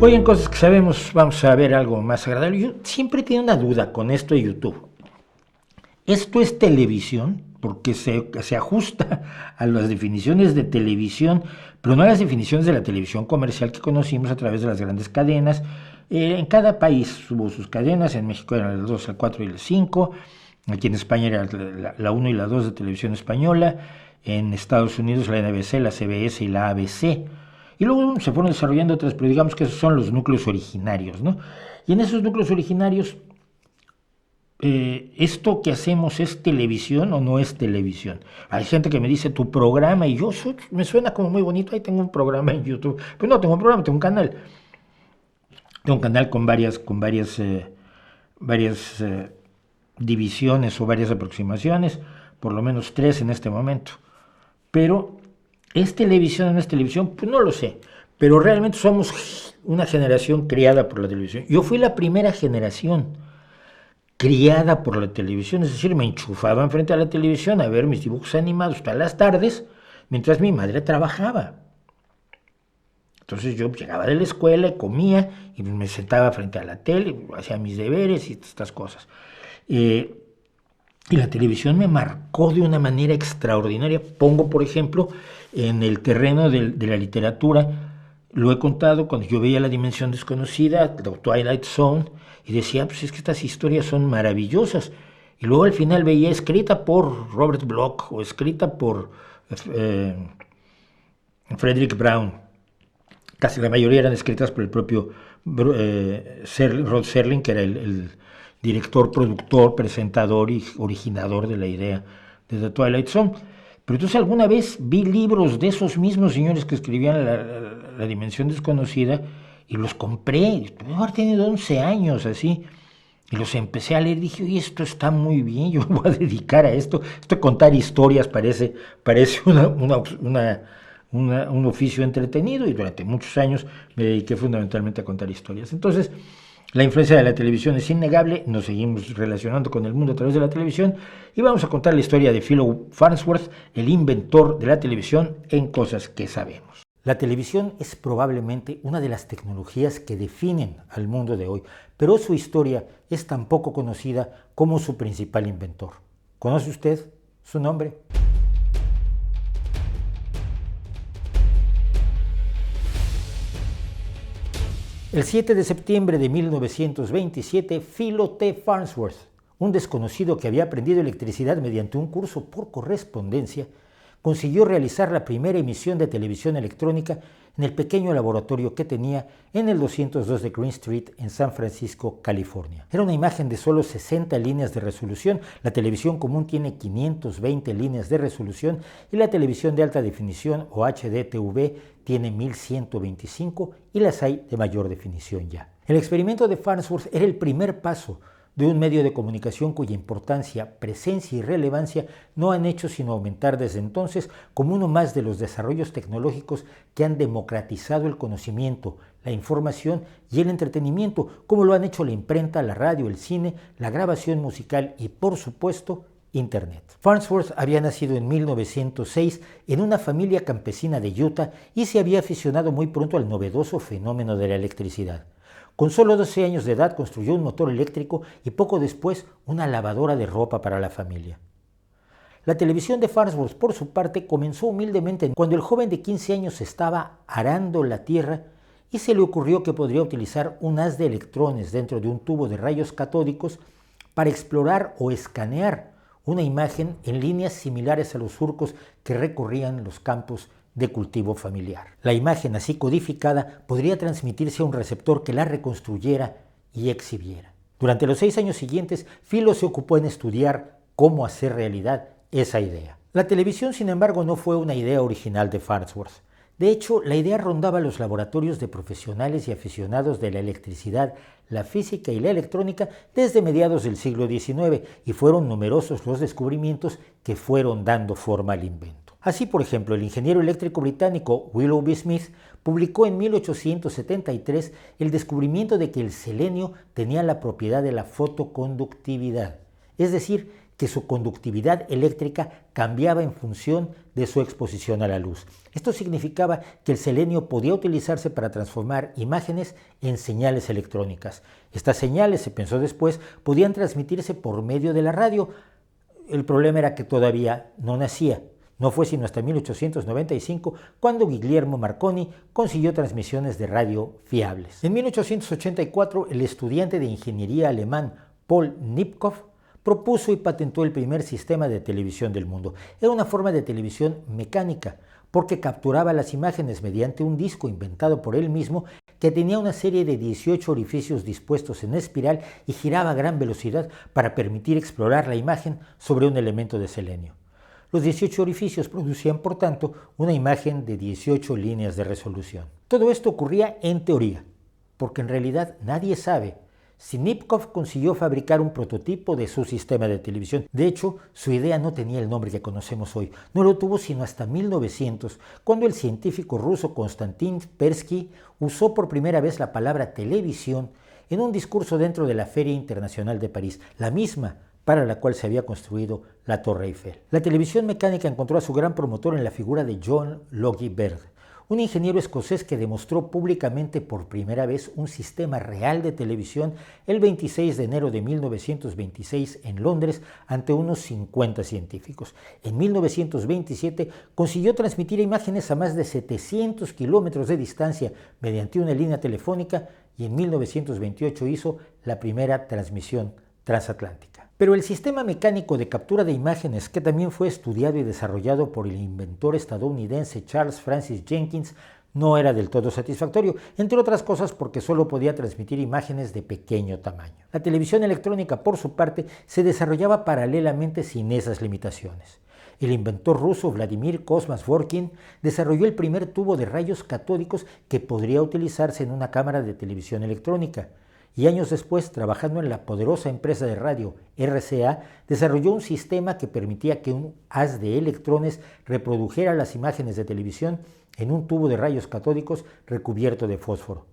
Hoy en Cosas que Sabemos vamos a ver algo más agradable. Yo siempre he tenido una duda con esto de YouTube. ¿Esto es televisión? Porque se ajusta a las definiciones de televisión, pero no a las definiciones de la televisión comercial que conocimos a través de las grandes cadenas. En cada país hubo sus cadenas. En México eran el 2, el 4 y el 5. Aquí en España era la 1 y la 2 de televisión española. En Estados Unidos la NBC, la CBS y la ABC. Y luego se fueron desarrollando otras, pero digamos que esos son los núcleos originarios, ¿no? Y en esos núcleos originarios, ¿esto que hacemos es televisión o no es televisión? Hay gente que me dice tu programa, y me suena como muy bonito, ahí tengo un programa en YouTube. Pero no tengo un programa, tengo un canal. Tengo un canal con varias divisiones o varias aproximaciones, por lo menos 3 en este momento. Pero ¿es televisión o no es televisión? Pues no lo sé, pero realmente somos una generación criada por la televisión. Yo fui la primera generación criada por la televisión, es decir, me enchufaban frente a la televisión a ver mis dibujos animados todas las tardes, mientras mi madre trabajaba. Entonces yo llegaba de la escuela, comía y me sentaba frente a la tele, hacía mis deberes y estas cosas. Y la televisión me marcó de una manera extraordinaria. Pongo, por ejemplo, en el terreno de la literatura, lo he contado cuando yo veía La Dimensión Desconocida, The Twilight Zone, y decía, pues es que estas historias son maravillosas. Y luego al final veía escrita por Robert Bloch o escrita por Frederick Brown. Casi la mayoría eran escritas por el propio Rod Serling, que era el director, productor, presentador y originador de la idea de The Twilight Zone. Pero entonces alguna vez vi libros de esos mismos señores que escribían la Dimensión Desconocida y los compré. Debo haber tenido 11 años así. Y los empecé a leer y dije, oye, esto está muy bien, yo me voy a dedicar a esto. Esto de contar historias parece un oficio entretenido, y durante muchos años me dediqué fundamentalmente a contar historias. Entonces, la influencia de la televisión es innegable, nos seguimos relacionando con el mundo a través de la televisión y vamos a contar la historia de Philo Farnsworth, el inventor de la televisión, en Cosas que Sabemos. La televisión es probablemente una de las tecnologías que definen al mundo de hoy, pero su historia es tan poco conocida como su principal inventor. ¿Conoce usted su nombre? El 7 de septiembre de 1927, Philo T. Farnsworth, un desconocido que había aprendido electricidad mediante un curso por correspondencia, consiguió realizar la primera emisión de televisión electrónica en el pequeño laboratorio que tenía en el 202 de Green Street en San Francisco, California. Era una imagen de solo 60 líneas de resolución. La televisión común tiene 520 líneas de resolución y la televisión de alta definición o HDTV tiene 1125 y las hay de mayor definición ya. El experimento de Farnsworth era el primer paso de un medio de comunicación cuya importancia, presencia y relevancia no han hecho sino aumentar desde entonces como uno más de los desarrollos tecnológicos que han democratizado el conocimiento, la información y el entretenimiento, como lo han hecho la imprenta, la radio, el cine, la grabación musical y, por supuesto, Internet. Farnsworth había nacido en 1906 en una familia campesina de Utah y se había aficionado muy pronto al novedoso fenómeno de la electricidad. Con solo 12 años de edad construyó un motor eléctrico y poco después una lavadora de ropa para la familia. La televisión de Farnsworth, por su parte, comenzó humildemente cuando el joven de 15 años estaba arando la tierra y se le ocurrió que podría utilizar un haz de electrones dentro de un tubo de rayos catódicos para explorar o escanear una imagen en líneas similares a los surcos que recorrían los campos de cultivo familiar. La imagen así codificada podría transmitirse a un receptor que la reconstruyera y exhibiera. Durante los 6 años siguientes, Philo se ocupó en estudiar cómo hacer realidad esa idea. La televisión, sin embargo, no fue una idea original de Farnsworth. De hecho, la idea rondaba los laboratorios de profesionales y aficionados de la electricidad, la física y la electrónica desde mediados del siglo XIX, y fueron numerosos los descubrimientos que fueron dando forma al invento. Así, por ejemplo, el ingeniero eléctrico británico Willoughby Smith publicó en 1873 el descubrimiento de que el selenio tenía la propiedad de la fotoconductividad, es decir, que su conductividad eléctrica cambiaba en función de su exposición a la luz. Esto significaba que el selenio podía utilizarse para transformar imágenes en señales electrónicas. Estas señales, se pensó después, podían transmitirse por medio de la radio. El problema era que todavía no nacía. No fue sino hasta 1895 cuando Guglielmo Marconi consiguió transmisiones de radio fiables. En 1884, el estudiante de ingeniería alemán Paul Nipkow propuso y patentó el primer sistema de televisión del mundo. Era una forma de televisión mecánica, porque capturaba las imágenes mediante un disco inventado por él mismo que tenía una serie de 18 orificios dispuestos en espiral y giraba a gran velocidad para permitir explorar la imagen sobre un elemento de selenio. Los 18 orificios producían, por tanto, una imagen de 18 líneas de resolución. Todo esto ocurría en teoría, porque en realidad nadie sabe si Nipkow consiguió fabricar un prototipo de su sistema de televisión. De hecho, su idea no tenía el nombre que conocemos hoy. No lo tuvo sino hasta 1900, cuando el científico ruso Konstantin Persky usó por primera vez la palabra televisión en un discurso dentro de la Feria Internacional de París, la misma para la cual se había construido la Torre Eiffel. La televisión mecánica encontró a su gran promotor en la figura de John Logie Baird, un ingeniero escocés que demostró públicamente por primera vez un sistema real de televisión el 26 de enero de 1926 en Londres ante unos 50 científicos. En 1927 consiguió transmitir imágenes a más de 700 kilómetros de distancia mediante una línea telefónica y en 1928 hizo la primera transmisión transatlántica. Pero el sistema mecánico de captura de imágenes, que también fue estudiado y desarrollado por el inventor estadounidense Charles Francis Jenkins, no era del todo satisfactorio, entre otras cosas porque solo podía transmitir imágenes de pequeño tamaño. La televisión electrónica, por su parte, se desarrollaba paralelamente sin esas limitaciones. El inventor ruso Vladimir Kozma-Zворkin desarrolló el primer tubo de rayos catódicos que podría utilizarse en una cámara de televisión electrónica. Y años después, trabajando en la poderosa empresa de radio RCA, desarrolló un sistema que permitía que un haz de electrones reprodujera las imágenes de televisión en un tubo de rayos catódicos recubierto de fósforo.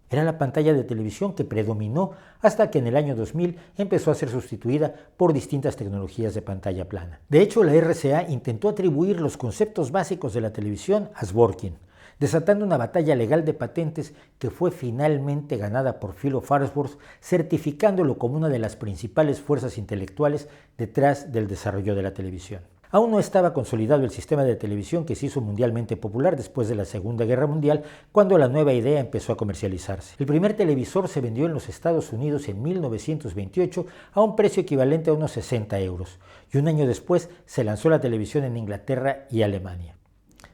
Era la pantalla de televisión que predominó hasta que en el año 2000 empezó a ser sustituida por distintas tecnologías de pantalla plana. De hecho, la RCA intentó atribuir los conceptos básicos de la televisión a Zворkin, desatando una batalla legal de patentes que fue finalmente ganada por Philo Farnsworth, certificándolo como una de las principales fuerzas intelectuales detrás del desarrollo de la televisión. Aún no estaba consolidado el sistema de televisión que se hizo mundialmente popular después de la Segunda Guerra Mundial, cuando la nueva idea empezó a comercializarse. El primer televisor se vendió en los Estados Unidos en 1928 a un precio equivalente a unos 60 euros, y un año después se lanzó la televisión en Inglaterra y Alemania.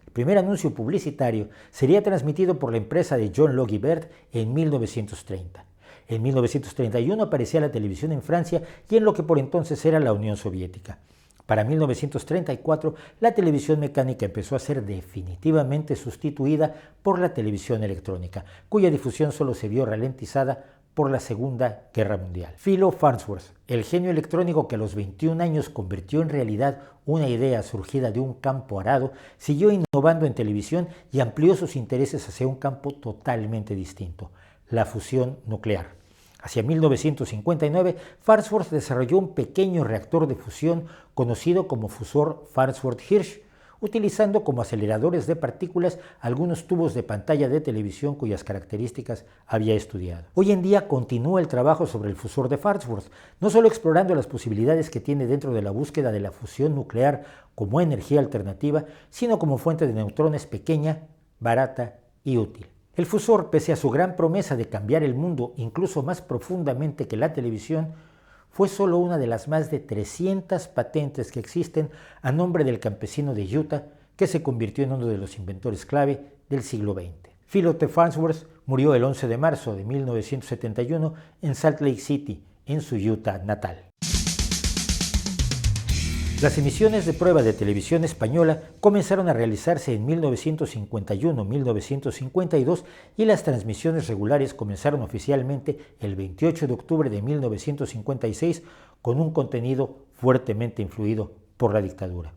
El primer anuncio publicitario sería transmitido por la empresa de John Logie Baird en 1930. En 1931 aparecía la televisión en Francia y en lo que por entonces era la Unión Soviética. Para 1934, la televisión mecánica empezó a ser definitivamente sustituida por la televisión electrónica, cuya difusión solo se vio ralentizada por la Segunda Guerra Mundial. Philo Farnsworth, el genio electrónico que a los 21 años convirtió en realidad una idea surgida de un campo arado, siguió innovando en televisión y amplió sus intereses hacia un campo totalmente distinto, la fusión nuclear. Hacia 1959, Farnsworth desarrolló un pequeño reactor de fusión conocido como fusor Farnsworth-Hirsch, utilizando como aceleradores de partículas algunos tubos de pantalla de televisión cuyas características había estudiado. Hoy en día continúa el trabajo sobre el fusor de Farnsworth, no solo explorando las posibilidades que tiene dentro de la búsqueda de la fusión nuclear como energía alternativa, sino como fuente de neutrones pequeña, barata y útil. El fusor, pese a su gran promesa de cambiar el mundo incluso más profundamente que la televisión, fue solo una de las más de 300 patentes que existen a nombre del campesino de Utah, que se convirtió en uno de los inventores clave del siglo XX. Philo T. Farnsworth murió el 11 de marzo de 1971 en Salt Lake City, en su Utah natal. Las emisiones de prueba de televisión española comenzaron a realizarse en 1951-1952 y las transmisiones regulares comenzaron oficialmente el 28 de octubre de 1956 con un contenido fuertemente influido por la dictadura.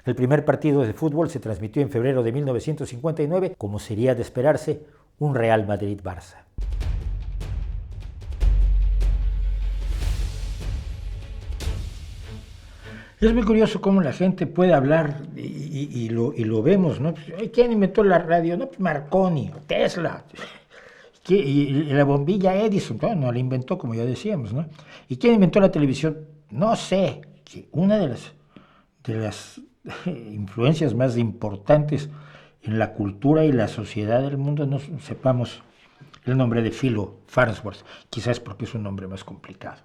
El primer partido de fútbol se transmitió en febrero de 1959, como sería de esperarse, un Real Madrid-Barça. Es muy curioso cómo la gente puede hablar y lo vemos, ¿no? ¿Quién inventó la radio? No, pues Marconi, Tesla, y la bombilla Edison, no la inventó, como ya decíamos, ¿no? ¿Y quién inventó la televisión? No sé. Una de las influencias más importantes en la cultura y la sociedad del mundo, no sepamos el nombre de Philo Farnsworth, quizás porque es un nombre más complicado.